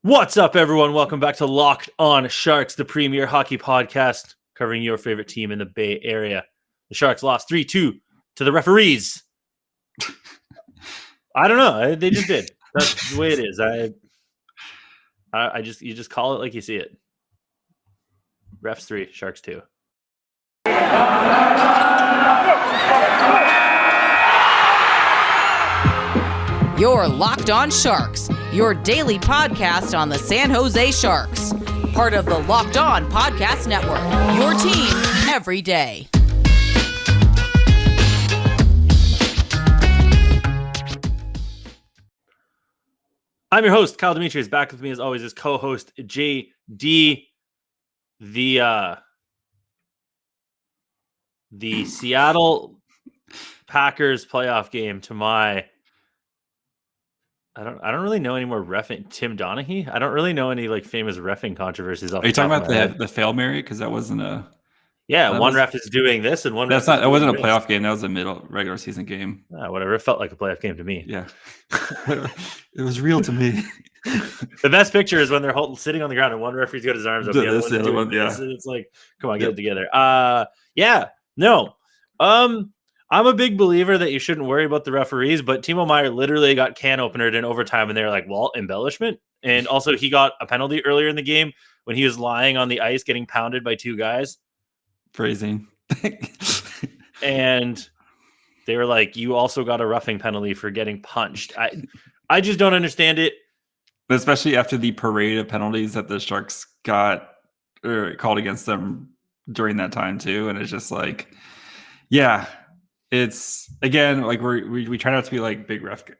What's up, everyone? Welcome back to Locked On Sharks, the premier hockey podcast covering your favorite team in the Bay Area. The Sharks lost 3-2 to the referees. I don't know. They just did. That's the way it is. You just call it like you see it. Refs 3, Sharks 2. You're Locked On Sharks, your daily podcast on the San Jose Sharks. Part of the Locked On Podcast Network, your team every day. I'm your host, Kyle Demetrius. Back with me, as always, is co-host JD. The Seattle Packers playoff game to my... I don't really know any more reffing. Tim Donaghy? I don't really know any famous reffing controversies. Are you talking about the Fail Mary? Because that wasn't a... Yeah, one ref is doing this and one ref... It wasn't a playoff game. That was a regular season game. Whatever. It felt like a playoff game to me. Yeah. It was real to me. The best picture is when they're sitting on the ground and one referee's got his arms up. The other one, yeah. It's like, come on, get it together. I'm a big believer that you shouldn't worry about the referees, but Timo Meier literally got can openered in overtime, and they're like, well, embellishment. And also he got a penalty earlier in the game when he was lying on the ice getting pounded by two guys. Phrasing. And they were like, you also got a roughing penalty for getting punched. I just don't understand it. Especially after the parade of penalties that the Sharks got called against them during that time too. And it's just like, yeah. It's again like we try not to be like big ref the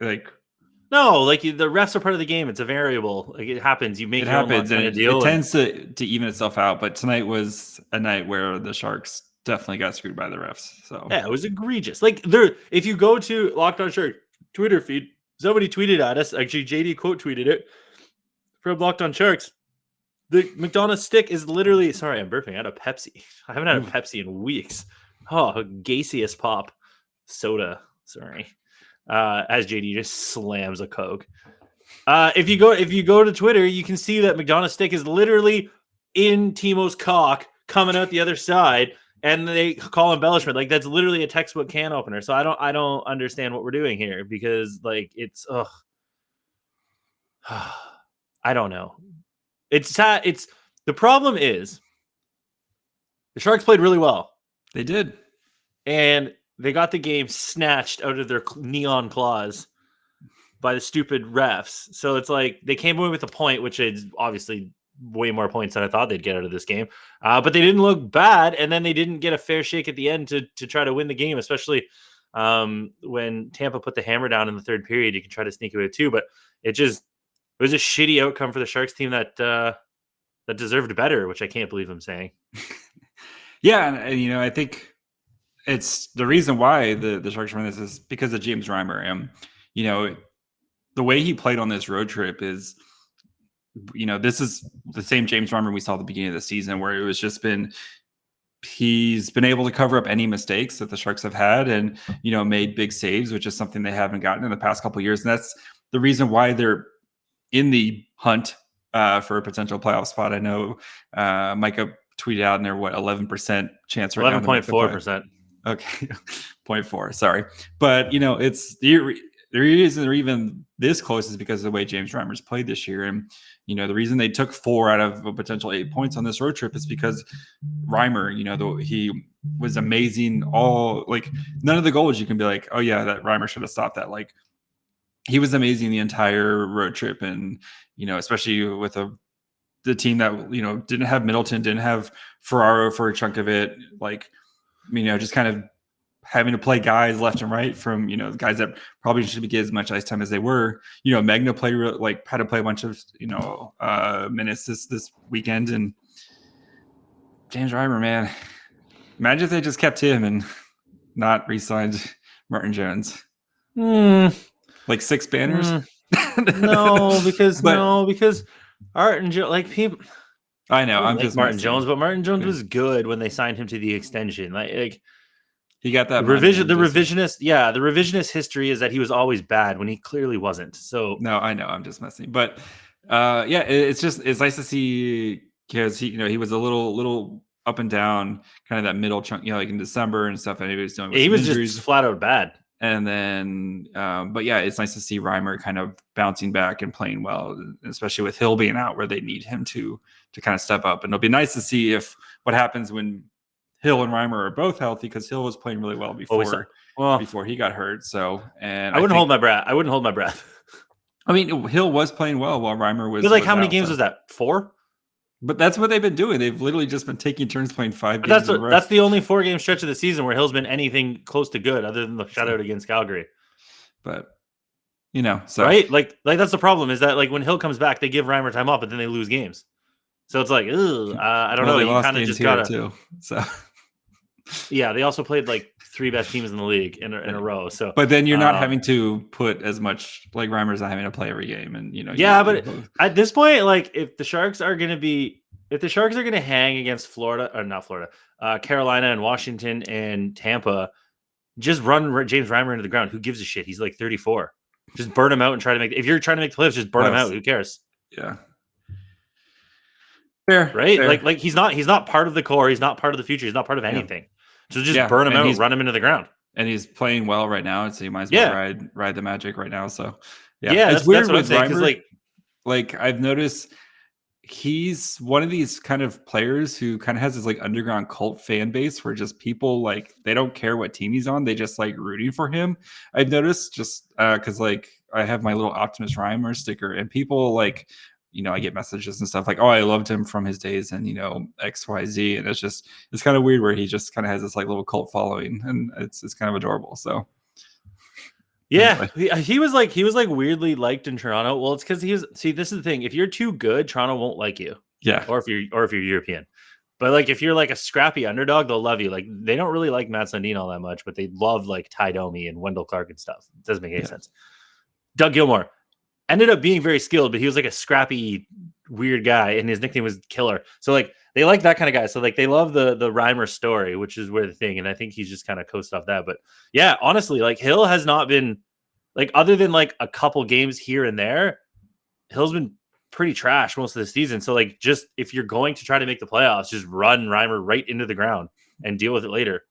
refs are part of the game. It's a variable. Like it happens. You make it happens and it tends to even itself out. But tonight was a night where the Sharks definitely got screwed by the refs. So yeah, it was egregious. If you go to Locked On Sharks Twitter feed, somebody tweeted at us. Actually, JD quote tweeted it from Locked On Sharks. The McDonald's stick is literally. Sorry, I'm burping. I had a Pepsi. I haven't had a Pepsi in weeks. Oh, gaseous pop. Soda, sorry. As JD just slams a Coke. If you go to Twitter, you can see that McDonald's stick is literally in Timo's cock coming out the other side, and they call embellishment. Like that's literally a textbook can opener. So I don't understand what we're doing here because it's I don't know. It's the problem is the Sharks played really well. They did, and they got the game snatched out of their neon claws by the stupid refs. So it's like they came away with a point, which is obviously way more points than I thought they'd get out of this game. But they didn't look bad, and then they didn't get a fair shake at the end to try to win the game, especially when Tampa put the hammer down in the third period. You can try to sneak away too, but it was a shitty outcome for the Sharks team that deserved better, which I can't believe I'm saying. Yeah, and I think it's the reason why the Sharks win this is because of James Reimer. And, the way he played on this road trip is, this is the same James Reimer we saw at the beginning of the season where it was just he's been able to cover up any mistakes that the Sharks have had and, made big saves, which is something they haven't gotten in the past couple of years. And that's the reason why they're in the hunt for a potential playoff spot. I know Micah tweeted out and they're 11% chance right 11.4%. Okay, 0.4. Sorry, but it's the reason they're even this close is because of the way James Reimer's played this year, and the reason they took 4 out of a potential 8 points on this road trip is because Reimer, he was amazing. None of the goals you can be like, oh yeah, that Reimer should have stopped that. Like he was amazing the entire road trip, and especially with the team that didn't have Middleton, didn't have Ferraro for a chunk of it, just kind of having to play guys left and right from, guys that probably should be getting as much ice time as they were. Magna played had to play a bunch of, minutes this weekend. And James Reimer, man, imagine if they just kept him and not re-signed Martin Jones. Like 6 banners? No, because Martin Jones, people. I know. I'm just Martin Jones, but Martin Jones was good when they signed him to the extension. Like he got that the revisionist history is that he was always bad when he clearly wasn't. So no, I know. I'm just messing. But Yeah, it's nice to see because he was a little up and down, kind of that middle chunk, like in December and stuff, and he was dealing with He some was injuries. just flat out bad. And then, but yeah, it's nice to see Reimer kind of bouncing back and playing well, especially with Hill being out where they need him to kind of step up. And it'll be nice to see what happens when Hill and Reimer are both healthy, because Hill was playing really well before he got hurt. So, and I wouldn't hold my breath. I wouldn't hold my breath. I mean, Hill was playing well while Reimer was. But like, how many out, games was that? 4? But that's what they've been doing. They've literally just been taking turns playing 5 But games. that's the only 4-game stretch of the season where Hill's been anything close to good, other than the shutout against Calgary. But so right, like that's the problem, is that like when Hill comes back, they give Reimer time off, but then they lose games. So it's like, I don't know. They You kind of just gotta too. So yeah, they also played like 3 best teams in the league in a row. So, but then you're not having to put as much, like Reimer's not having to play every game, and yeah. But at this point, like if the Sharks are going to hang against Florida or not Florida, Carolina and Washington and Tampa, just run James Reimer into the ground. Who gives a shit? He's like 34. Just burn him out and try to make. If you're trying to make the playoffs, just burn him out. Who cares? Yeah. Fair, right? Fair. Like he's not part of the core. He's not part of the future. He's not part of anything. So just burn him out, run him into the ground. And he's playing well right now, so you might as well ride the magic right now. So it's weird what I'm saying, because like I've noticed he's one of these kind of players who kind of has this like underground cult fan base where just people like they don't care what team he's on, they just like rooting for him. I've noticed just because like I have my little Optimus Reimer sticker, and people like I get messages and stuff like, oh, I loved him from his days and XYZ, and it's kind of weird where he just kind of has this like little cult following, and it's kind of adorable. So yeah, anyway. he was like weirdly liked in Toronto. Well, it's because this is the thing. If you're too good, Toronto won't like you. Yeah. Or if you're European. But like if you're like a scrappy underdog, they'll love you. Like they don't really like Matt Sundin all that much, but they love like Ty Domi and Wendell Clark and stuff. It doesn't make any sense. Doug Gilmour ended up being very skilled, but he was like a scrappy, weird guy, and his nickname was Killer. So like they like that kind of guy. So like they love the Reimer story, which is where the thing. And I think he's just kind of coasted off that. But yeah, honestly, like Hill has not been like, other than like a couple games here and there, Hill's been pretty trash most of the season. So like, just if you're going to try to make the playoffs, just run Reimer right into the ground and deal with it later.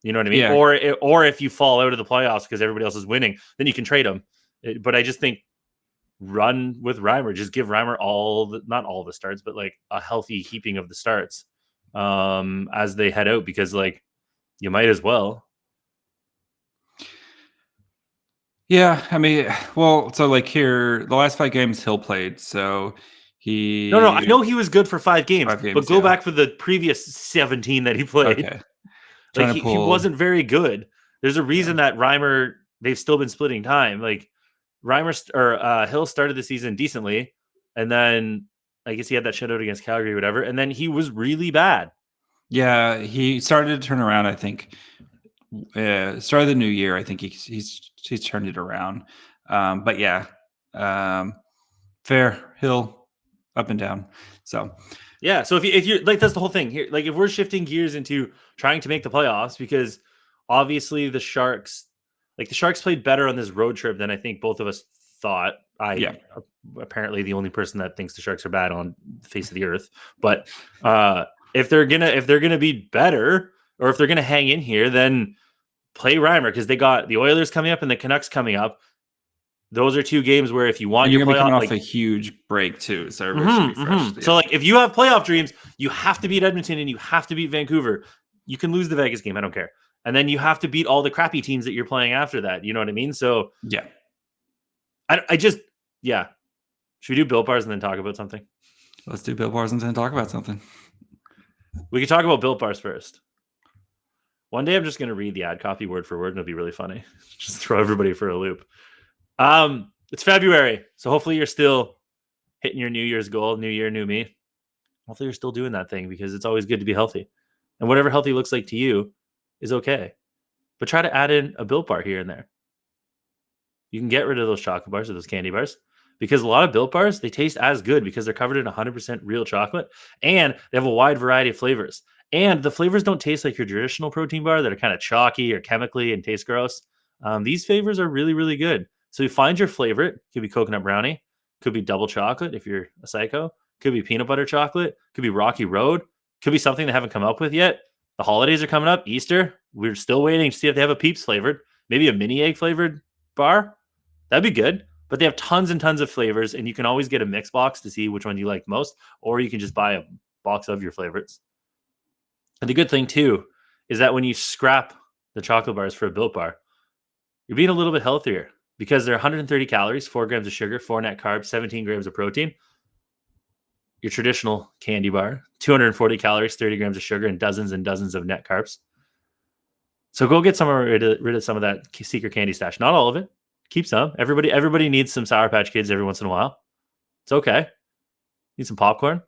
You know what I mean? Yeah. Or if you fall out of the playoffs because everybody else is winning, then you can trade him. But I just think run with Reimer. Just give Reimer not all the starts, but like a healthy heaping of the starts as they head out, because like you might as well. Yeah, I mean, well, so like here, the last 5 games Hill played, so he... No, I know he was good for 5 games, but go back for the previous 17 that he played. Okay. Like he wasn't very good. There's a reason that Reimer, they've still been splitting time. Like Hill started the season decently, and then I guess he had that shutout against Calgary or whatever, and then he was really bad. Yeah, he started to turn around, I think. Start of the new year, I think he's turned it around. But yeah, fair. Hill up and down. So yeah, so if you're like, that's the whole thing here. Like if we're shifting gears into trying to make the playoffs, because obviously the Sharks played better on this road trip than I think both of us thought. Apparently the only person that thinks the Sharks are bad on the face of the earth. But if they're gonna be better, or if they're gonna hang in here, then play Reimer, because they got the Oilers coming up and the Canucks coming up. Those are 2 games where if you want your playoff, coming off a huge break too, so everybody should be fresh. Yeah. So like if you have playoff dreams, you have to beat Edmonton and you have to beat Vancouver. You can lose the Vegas game, I don't care. And then you have to beat all the crappy teams that you're playing after that. You know what I mean? So yeah, should we do Built Bars and then talk about something? Let's do Built Bars and then talk about something. We can talk about Built Bars first. One day I'm just going to read the ad copy word for word, and it'll be really funny. Just throw everybody for a loop. It's February, so hopefully you're still hitting your New Year's goal. New year, new me. Hopefully you're still doing that thing, because it's always good to be healthy. And whatever healthy looks like to you is okay. But try to add in a Built Bar here and there. You can get rid of those chocolate bars or those candy bars, because a lot of Built Bars, they taste as good because they're covered in 100% real chocolate, and they have a wide variety of flavors. And the flavors don't taste like your traditional protein bar that are kind of chalky or chemically and taste gross. These flavors are really, really good. So you find your favorite. It could be coconut brownie. Could be double chocolate if you're a psycho. Could be peanut butter chocolate. Could be Rocky Road. Could be something they haven't come up with yet. The holidays are coming up. Easter. We're still waiting to see if they have a Peeps flavored. Maybe a mini egg flavored bar. That'd be good. But they have tons and tons of flavors, and you can always get a mix box to see which one you like most, or you can just buy a box of your favorites. And the good thing, too, is that when you scrap the chocolate bars for a Built Bar, you're being a little bit healthier because they're 130 calories, 4 grams of sugar, 4 net carbs, 17 grams of protein. Your traditional candy bar, 240 calories, 30 grams of sugar, and dozens of net carbs. So go get rid of some of that secret candy stash. Not all of it. Keep some. Everybody needs some Sour Patch Kids every once in a while. It's okay. Need some popcorn.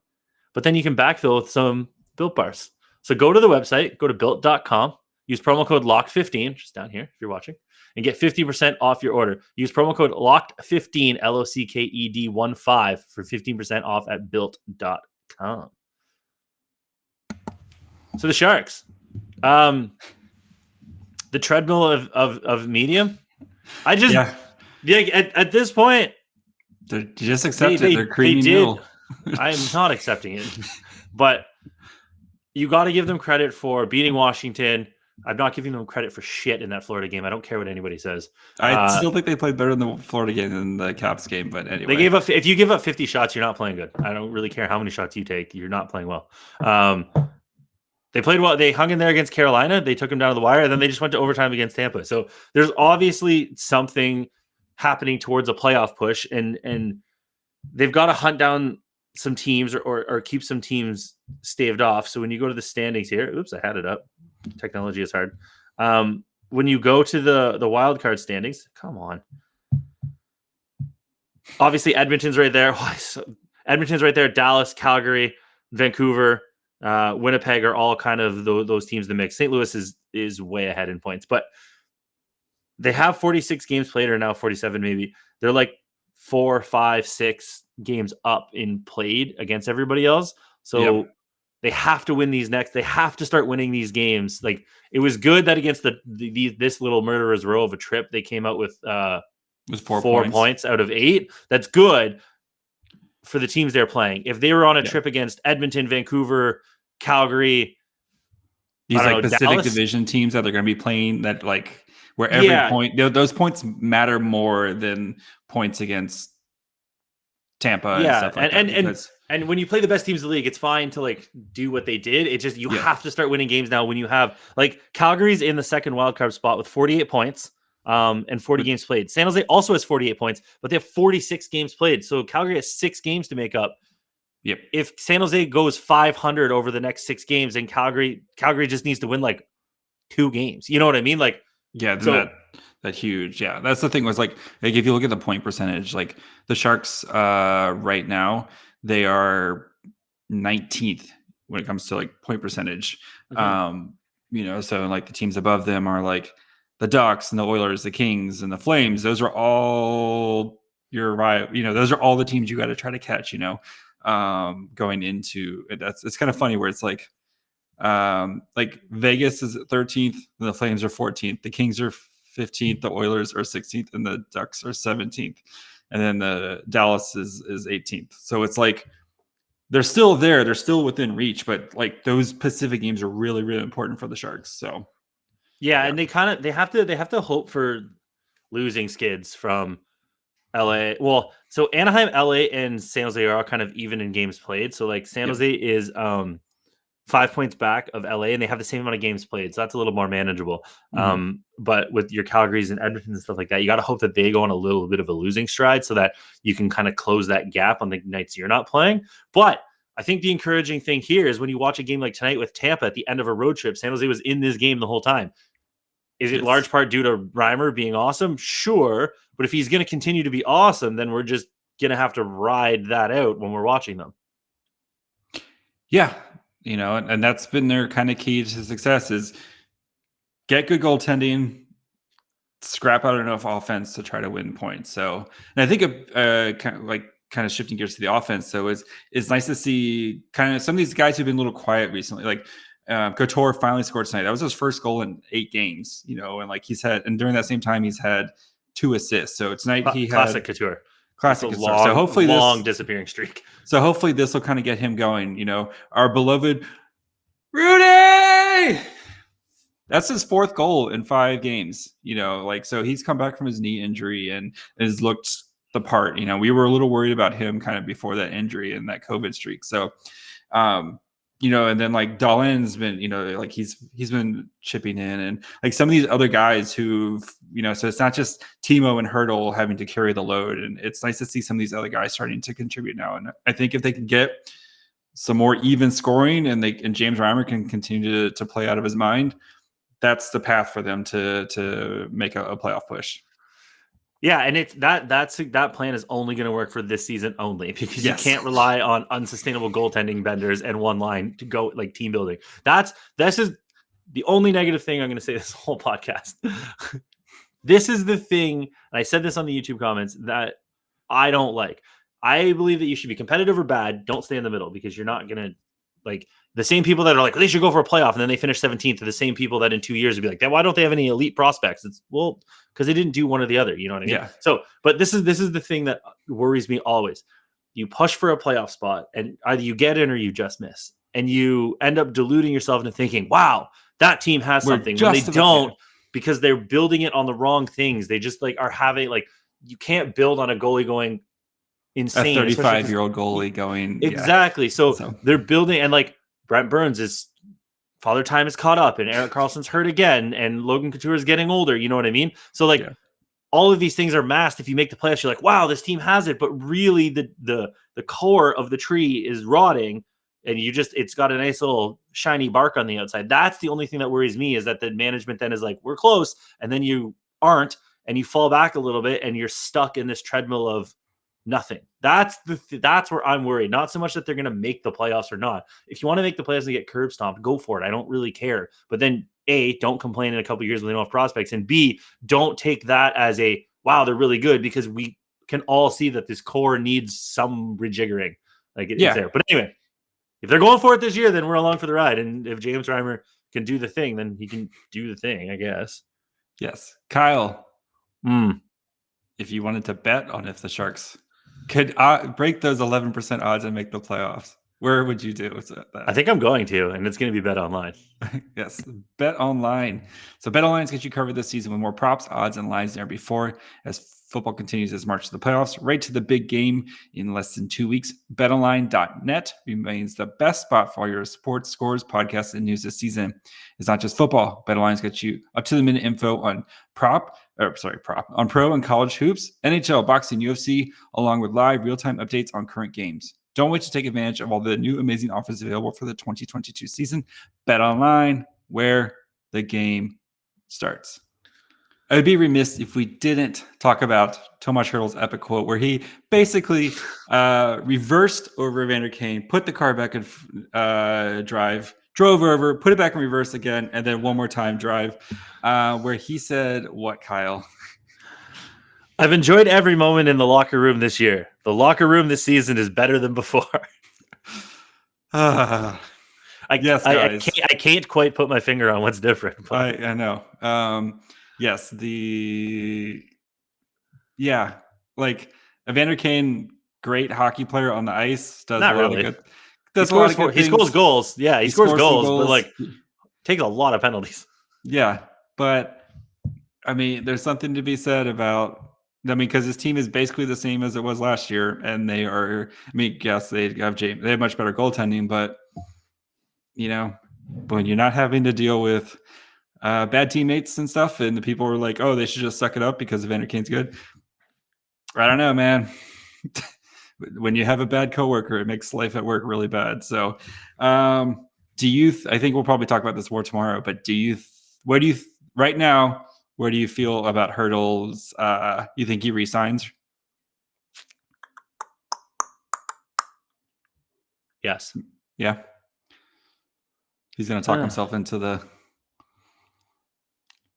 But then you can backfill with some Built Bars. So go to the website, go to built.com, use promo code LOCKED15, just down here if you're watching, and get 50% off your order. Use promo code LOCKED15, LOCKED15 for 15% off at built.com. So the Sharks. The treadmill of medium. I just at this point, they just accept it. They're creamy meal. I'm not accepting it, but you got to give them credit for beating Washington. I'm not giving them credit for shit in that Florida game. I don't care what anybody says. I still think they played better in the Florida game than the Caps game, but anyway. They gave up. If you give up 50 shots, you're not playing good. I don't really care how many shots you take. You're not playing well. They played well. They hung in there against Carolina. They took them down to the wire, and then they just went to overtime against Tampa. So there's obviously something happening towards a playoff push, and they've got to hunt down some teams or keep some teams staved off. So when you go to the standings here, oops, I had it up. Technology is hard. When you go to the wild card standings, come on. Obviously, Edmonton's right there. Edmonton's right there. Dallas, Calgary, Vancouver, Winnipeg are all kind of those teams in the mix. St. Louis is way ahead in points, but they have 46 games played, or now 47 maybe. They're like 4, 5, 6 games up in played against everybody else. So they have to win these next. They have to start winning these games. Like, it was good that against this little murderer's row of a trip, they came out with 4 points out of 8. That's good for the teams they're playing. If they were on a trip against Edmonton, Vancouver, Calgary, these Pacific Dallas Division teams that they're going to be playing, that like where every point, those points matter more than points against Tampa and stuff like that. And when you play the best teams in the league, it's fine to like do what they did. It's just you have to start winning games now. When you have like Calgary's in the second wildcard spot with 48 points and 40 games played. San Jose also has 48 points, but they have 46 games played. So Calgary has 6 games to make up. Yep. If San Jose goes 500 over the next 6 games, and Calgary just needs to win like 2 games. You know what I mean? Like, that huge. Yeah. That's the thing was like if you look at the point percentage, like the Sharks right now, they are 19th when it comes to like point percentage. Okay. So like the teams above them are like the Ducks and the Oilers, the Kings and the Flames. Those are all those are all the teams you got to try to catch, going into it. It's kind of funny where it's like Vegas is 13th and the Flames are 14th. The Kings are 15th, the Oilers are 16th, and the Ducks are 17th. And then the Dallas is 18th. So it's like they're still there. They're still within reach, but like those Pacific games are really, really important for the Sharks. So and they have to hope for losing skids from LA. Well, so Anaheim, LA, and San Jose are all kind of even in games played. So like San Jose is 5 points back of LA, and they have the same amount of games played. So that's a little more manageable. But with your Calgarys and Edmontons and stuff like that, you got to hope that they go on a little bit of a losing stride so that you can kind of close that gap on the nights you're not playing. But I think the encouraging thing here is when you watch a game like tonight with Tampa at the end of a road trip, San Jose was in this game the whole time. Is it large part due to Reimer being awesome? Sure. But if he's going to continue to be awesome, then we're just going to have to ride that out when we're watching them. Yeah. And that's been their kind of key to success is get good goaltending, scrap out enough offense to try to win points. So, and I think kind of shifting gears to the offense. So it's nice to see kind of some of these guys who've been a little quiet recently, like Couture finally scored tonight. That was his first goal in 8 games, and like and during that same time, he's had 2 assists. So tonight he had classic Couture. Classic It's a good start. So hopefully long disappearing streak. So hopefully this will kind of get him going. You know, our beloved Rudy. That's his 4th goal in 5 games. You know, like, so he's come back from his knee injury and has looked the part. You know, we were a little worried about him kind of before that injury and that COVID streak. So, you know, and then like Dahlin's been, you know, like he's been chipping in, and like some of these other guys who've, you know, so it's not just Timo and Hurdle having to carry the load, and it's nice to see some of these other guys starting to contribute now. And I think if they can get some more even scoring and James Reimer can continue to play out of his mind, that's the path for them to make a playoff push. Yeah, and it's that plan is only going to work for this season only, because you can't rely on unsustainable goaltending benders and one line to go like team building. This is the only negative thing I'm going to say this whole podcast. This is the thing, and I said this on the YouTube comments, that I don't like. I believe that you should be competitive or bad. Don't stay in the middle, because you're not going to, like, the same people that are like, well, they should go for a playoff, and then they finish 17th are the same people that in 2 years would be like, then why don't they have any elite prospects? It's, well, because they didn't do one or the other. You know what I mean? Yeah. So, but this is the thing that worries me always. You push for a playoff spot, and either you get in or you just miss, and you end up deluding yourself into thinking, wow, that team has something. When they don't, because they're building it on the wrong things. They just like are having, like, you can't build on a goalie going insane. A 35-year-old goalie going. Exactly. So they're building, and like Brent Burns is father time is caught up, and Erik Karlsson's hurt again, and Logan Couture is getting older. You know what I mean? So like all of these things are masked. If you make the playoffs, you're like, wow, this team has it. But really the core of the tree is rotting, and it's got a nice little shiny bark on the outside. That's the only thing that worries me, is that the management then is like, we're close, and then you aren't, and you fall back a little bit, and you're stuck in this treadmill of nothing. That's where I'm worried. Not so much that they're going to make the playoffs or not. If you want to make the playoffs and get curb stomped, go for it. I don't really care. But then A, don't complain in a couple of years when they don't have prospects, and B, don't take that as a, wow, they're really good, because we can all see that this core needs some rejiggering. Like it's there. But anyway, if they're going for it this year, then we're along for the ride. And if James Reimer can do the thing, then he can do the thing, I guess. Yes. Kyle, if you wanted to bet on if the Sharks could break those 11% odds and make the playoffs, where would you do that? I think I'm going to, and it's going to be Bet Online. Yes, Bet Online. So Bet Online's got you covered this season with more props, odds, and lines than ever before. As football continues its march to the playoffs, right to the big game in less than 2 weeks, BetOnline.net remains the best spot for all your sports scores, podcasts, and news this season. It's not just football. BetOnline's got you up-to-the-minute info on pro and college hoops, NHL, boxing, UFC, along with live real-time updates on current games. Don't wait to take advantage of all the new amazing offers available for the 2022 season. BetOnline, where the game starts. I would be remiss if we didn't talk about Tomas Hertl's epic quote, where he basically reversed over Evander Kane, put the car back in drive, drove over, put it back in reverse again, and then one more time drive, where he said, what, Kyle? I've enjoyed every moment in the locker room this year. The locker room this season is better than before. Yes, guys. I can't quite put my finger on what's different. But. I know. Yes, like Evander Kane, great hockey player on the ice, does Not a lot really. of good. He scores goals. Yeah, he scores goals, but like takes a lot of penalties. Yeah, but I mean, there's something to be said about. I mean, because his team is basically the same as it was last year, and they are. I mean, yes, they have much better goaltending, but you know, when you're not having to deal with bad teammates and stuff, and the people were like, "Oh, they should just suck it up because Evander Kane's good." I don't know, man. When you have a bad coworker, it makes life at work really bad. So, do you? I think we'll probably talk about this more tomorrow. But right now? Where do you feel about Hertl's? You think he resigns? Yes. Yeah. He's going to talk himself into the.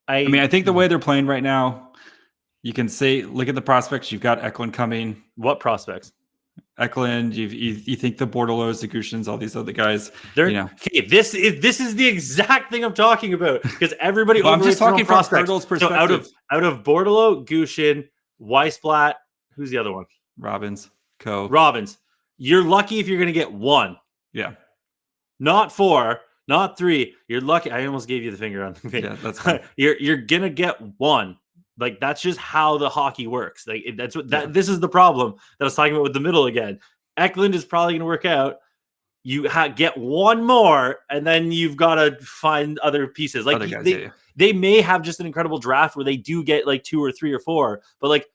I mean, I think the way they're playing right now, you can say, look at the prospects. You've got Eklund coming. What prospects? Eklund. You think the Bordelos, the Gushins, all these other guys. Okay, this is the exact thing I'm talking about, because everybody. I'm just talking from Hertl's perspective. So out of Bordelot, Gushin, Weissblatt, who's the other one? Robbins, Co. Robbins. You're lucky if you're going to get one. Yeah. Not 4, not 3. You're lucky. I almost gave you the finger on the thing. Yeah, that's fine. You're going to get one. Like, that's just how the hockey works. Like, that's what this is the problem that I was talking about with the middle again. Eklund is probably going to work out. You get one more, and then you've got to find other pieces. Like, they may have just an incredible draft where they do get like 2 or 3 or 4, but like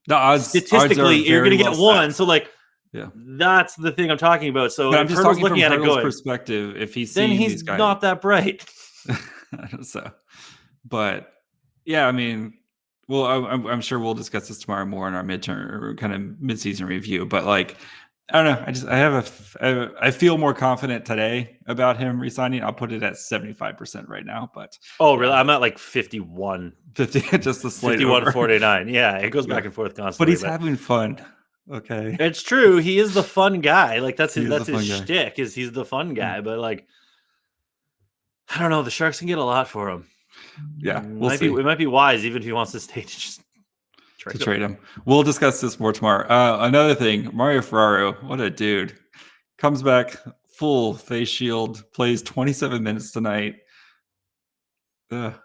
the odds statistically, you're going to get one. So like, yeah, that's the thing I'm talking about. So I'm just talking looking from at it going perspective. If he's then he's these guys, not that bright. So, but yeah, I mean, well, I'm sure we'll discuss this tomorrow more in our midterm or kind of mid-season review. But like, I don't know. I feel more confident today about him resigning. I'll put it at 75% right now. But really? I'm at like 51, 50, just the slight 51 over. 49. Yeah, it goes back and forth constantly. But he's having fun. Okay, it's true. He is the fun guy. Like that's his shtick. Is he's the fun guy? But like, I don't know. The Sharks can get a lot for him. Yeah, it might be wise, even if he wants to stay, to just trade him. We'll discuss this more tomorrow. Another thing, Mario Ferraro, what a dude. Comes back full face shield, plays 27 minutes tonight. Get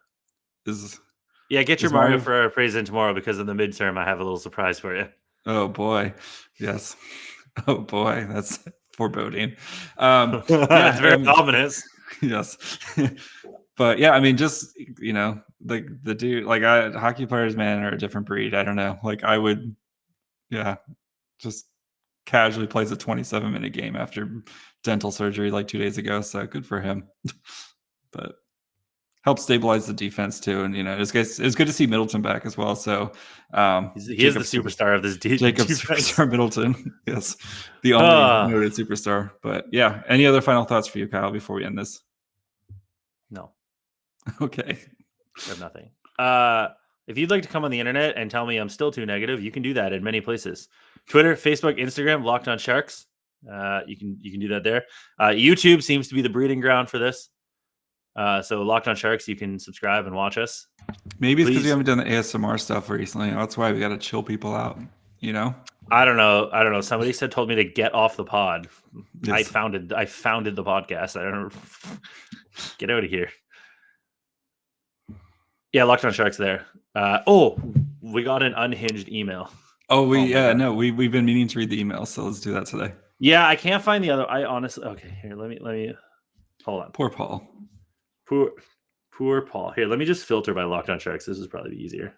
your Mario Ferraro praise in tomorrow, because in the midterm I have a little surprise for you. Oh boy. Yes. Oh boy. That's foreboding. It's very ominous. Yes. But yeah, I mean, just, like the dude, like hockey players, man, are a different breed. I don't know. Like I would, just casually plays a 27-minute game after dental surgery like 2 days ago. So good for him. But helps stabilize the defense too. And, it's good to see Middleton back as well. So he is the superstar of this defense. Jacob Superstar Middleton. Yes. The only noted superstar. But yeah, any other final thoughts for you, Kyle, before we end this? No. Okay. I have nothing. If you'd like to come on the internet and tell me I'm still too negative, you can do that in many places. Twitter, Facebook, Instagram, Locked On Sharks. You can do that there. YouTube seems to be the breeding ground for this. So Locked On Sharks, you can subscribe and watch us. Maybe it's because we haven't done the ASMR stuff recently. That's why we got to chill people out. I don't know. Somebody told me to get off the pod. Yes. I founded the podcast. I don't know. Get out of here. Yeah, Locked On Sharks there. We got an unhinged email. We've been meaning to read the email, so let's do that today. Yeah, I can't find the other. I honestly, okay, here, let me hold on. Poor Paul. Poor Paul. Here, let me just filter by Locked On Sharks. This is probably easier.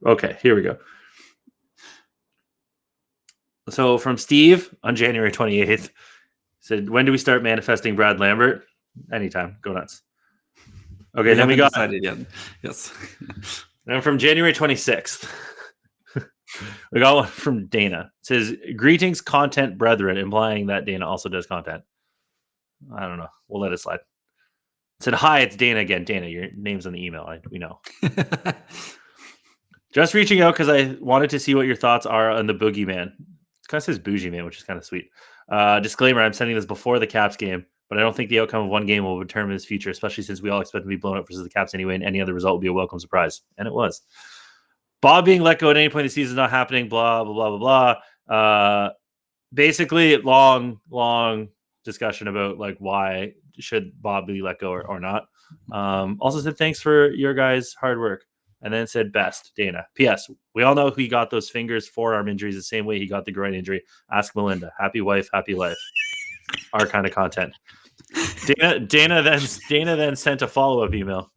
Okay, here we go. So from Steve on January 28th, said, when do we start manifesting Brad Lambert? Anytime. Go nuts. Okay, then we got decided yet. Yes. And from January 26th, we got one from Dana. It says, greetings, content brethren, implying that Dana also does content. I don't know. We'll let it slide. It said, hi, it's Dana again. Dana, your name's on the email. We know. Just reaching out because I wanted to see what your thoughts are on the boogeyman. It kind of says bougie man, which is kind of sweet. Disclaimer, I'm sending this before the Caps game, but I don't think the outcome of one game will determine his future, especially since we all expect to be blown up versus the Caps anyway, and any other result will be a welcome surprise. And it was. Bob being let go at any point in the season is not happening, blah, blah, blah, blah, blah. Basically, long discussion about like why should Bob be let go or not. Also said, thanks for your guys' hard work. And then said, best, Dana. P.S. We all know he got those fingers, forearm injuries the same way he got the groin injury. Ask Melinda. Happy wife, happy life. Our kind of content. Dana then sent a follow-up email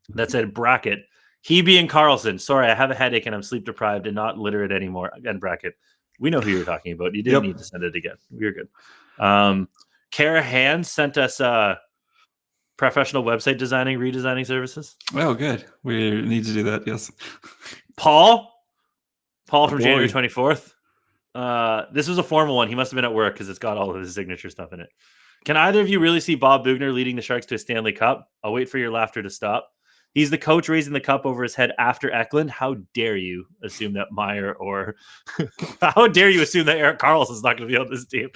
that said, bracket, he being Carlson. Sorry, I have a headache and I'm sleep deprived and not literate anymore. Again, bracket. We know who you're talking about. You didn't need to send it again. We're good. Kara Hand sent us professional website redesigning services. Oh, good. We need to do that. Yes. Paul from January 24th. This was a formal one. He must have been at work because it's got all of his signature stuff in it. Can either of you really see Bob Bugner leading the Sharks to a Stanley Cup? I'll wait for your laughter to stop. He's the coach raising the cup over his head after Eklund. How dare you assume that Meyer or how dare you assume that Erik Karlsson is not going to be on this team?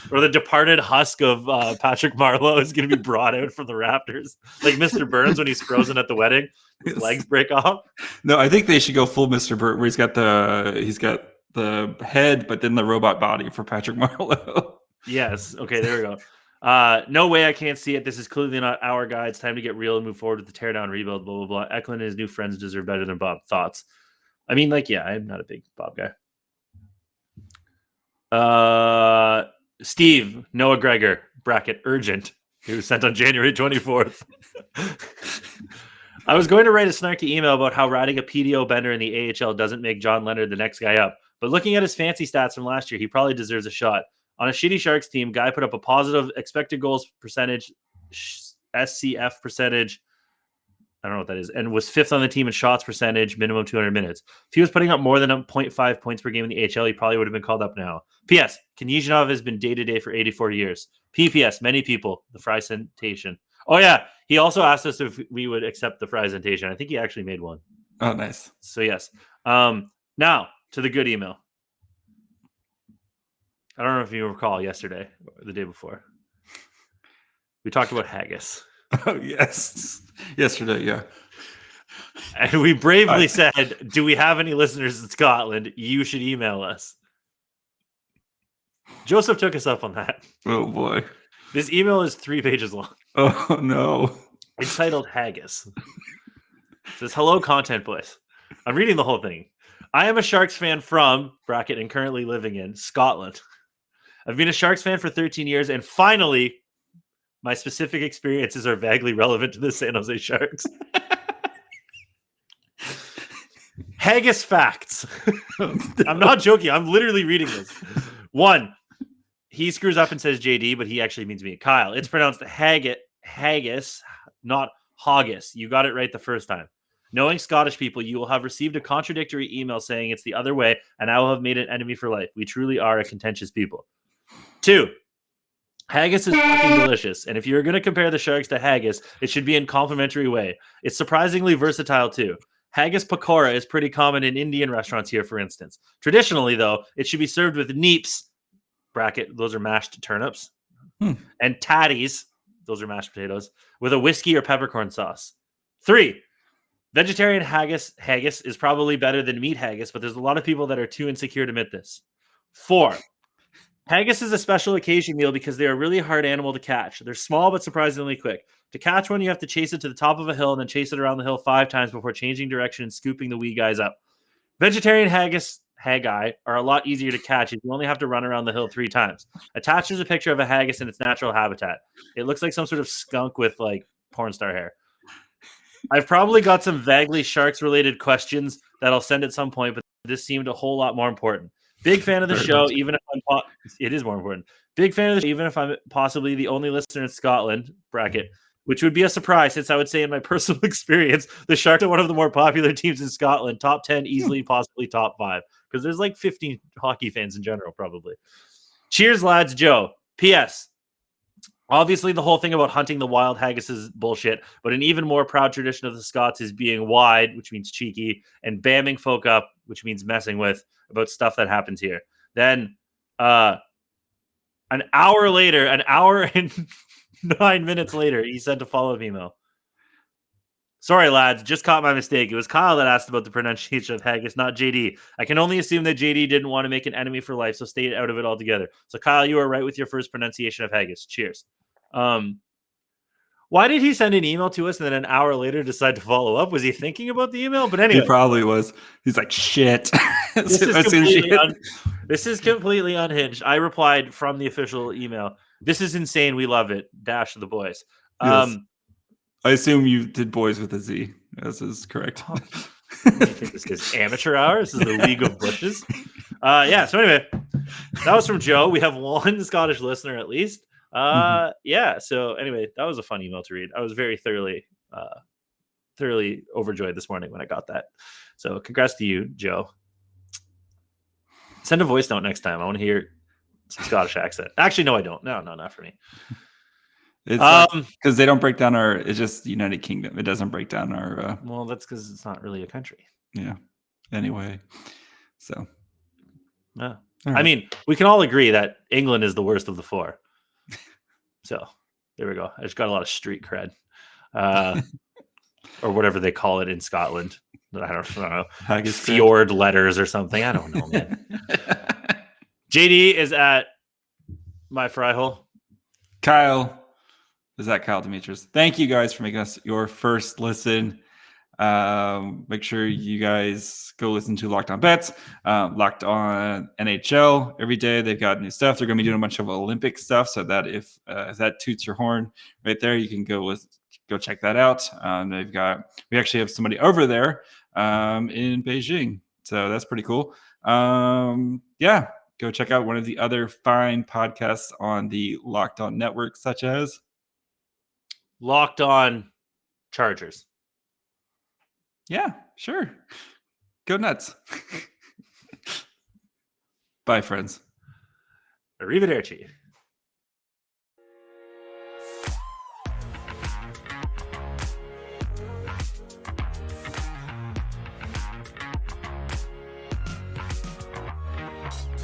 Or the departed husk of Patrick Marleau is going to be brought out from the rafters. Like Mr. Burns when he's frozen at the wedding. his legs break off. No, I think they should go full Mr. Burt, where he's got the head, but then the robot body for Patrick Marleau. Yes. Okay, there we go. No way I can't see it. This is clearly not our guy. It's time to get real and move forward with the teardown rebuild, blah, blah, blah. Eklund and his new friends deserve better than Bob. Thoughts? I mean, like, yeah, I'm not a big Bob guy. Steve, Noah Gregor, bracket, urgent. He was sent on January 24th. I was going to write a snarky email about how riding a PDO bender in the AHL doesn't make John Leonard the next guy up. But looking at his fancy stats from last year, he probably deserves a shot. On a shitty Sharks team, guy put up a positive expected goals percentage, SCF percentage, I don't know what that is, and was 5th on the team in shots percentage, minimum 200 minutes. If he was putting up more than 0.5 points per game in the AHL, he probably would have been called up now. P.S. Knyzhynov has been day-to-day for 84 years. P.P.S. Many people, the fry sensation. Oh, yeah. He also asked us if we would accept the fry sensation. I think he actually made one. Oh, nice. So, yes. Now, to the good email. I don't know if you recall yesterday or the day before. We talked about haggis. Oh, yes. Yesterday, yeah. And we bravely said, do we have any listeners in Scotland? You should email us. Joseph took us up on that. Oh, boy. This email is 3 pages long. Oh, no. It's titled Haggis. It says, hello, content boys. I'm reading the whole thing. I am a Sharks fan from, bracket, and currently living in Scotland. I've been a Sharks fan for 13 years, and finally, my specific experiences are vaguely relevant to the San Jose Sharks. Haggis facts. I'm not joking. I'm literally reading this. 1, he screws up and says JD, but he actually means me. Kyle, it's pronounced haggis, not haggis. You got it right the first time. Knowing Scottish people, you will have received a contradictory email saying it's the other way, and I will have made an enemy for life. We truly are a contentious people. 2, haggis is fucking delicious, and if you're going to compare the Sharks to haggis, it should be in complimentary way. It's surprisingly versatile too. Haggis pakora is pretty common in Indian restaurants here, for instance. Traditionally, though, it should be served with neeps, bracket, those are mashed turnips, and tatties, those are mashed potatoes, with a whiskey or peppercorn sauce. 3, vegetarian haggis is probably better than meat haggis, but there's a lot of people that are too insecure to admit this. 4, haggis is a special occasion meal because they are a really hard animal to catch. They're small but surprisingly quick. To catch one, you have to chase it to the top of a hill and then chase it around the hill 5 times before changing direction and scooping the wee guys up. Vegetarian haggai are a lot easier to catch if you only have to run around the hill 3 times. Attached is a picture of a haggis in its natural habitat. It looks like some sort of skunk with like porn star hair. I've probably got some vaguely Sharks-related questions that I'll send at some point, but this seemed a whole lot more important. Big fan of the show, even if it is more important. Big fan of the show, even if I'm possibly the only listener in Scotland, bracket, which would be a surprise since I would say in my personal experience, the Sharks are one of the more popular teams in Scotland. Top 10, easily, possibly top 5. Because there's like 15 hockey fans in general, probably. Cheers, lads. Joe. P.S. Obviously, the whole thing about hunting the wild haggis is bullshit, but an even more proud tradition of the Scots is being wide, which means cheeky, and bamming folk up, which means messing with, about stuff that happens here. Then, an hour and 9 minutes later, he sent a follow-up email. Sorry, lads, just caught my mistake. It was Kyle that asked about the pronunciation of haggis, not JD. I can only assume that JD didn't want to make an enemy for life, so stay out of it altogether. So, Kyle, you are right with your first pronunciation of haggis. Cheers. Why did he send an email to us and then an hour later decide to follow up? Was he thinking about the email? But anyway. He probably was. He's like, shit. This is completely unhinged. I replied from the official email. This is insane. We love it. Dash the boys. Yes. I assume you did boys with a Z. This is correct. You think this is amateur hour? This is the League of Bushes. Yeah. So anyway, that was from Joe. We have one Scottish listener at least. Yeah. So anyway, that was a fun email to read. I was very thoroughly overjoyed this morning when I got that. So congrats to you, Joe. Send a voice note next time. I want to hear some Scottish accent. Actually, no, I don't. No, not for me. It's because they don't break down it's just United Kingdom. It doesn't break down our. Well, that's because it's not really a country. Yeah. Anyway, so. Yeah. Right. I mean, we can all agree that England is the worst of the 4. So there we go. I just got a lot of street cred. or whatever they call it in Scotland. I don't know. Haggis crit. Fjord letters or something. I don't know, man. JD is at my fry hole. Kyle is at Kyle Demetrius. Thank you guys for making us your first listen. Make sure you guys go listen to Locked On Bets, Locked On NHL every day. They've got new stuff. They're going to be doing a bunch of Olympic stuff, so that if that toots your horn right there, you can go check that out. We actually have somebody over there in Beijing, so that's pretty cool. Yeah, go check out one of the other fine podcasts on the Locked On Network, such as Locked On Chargers. Yeah, sure. Go nuts. Bye, friends. Arrivederci.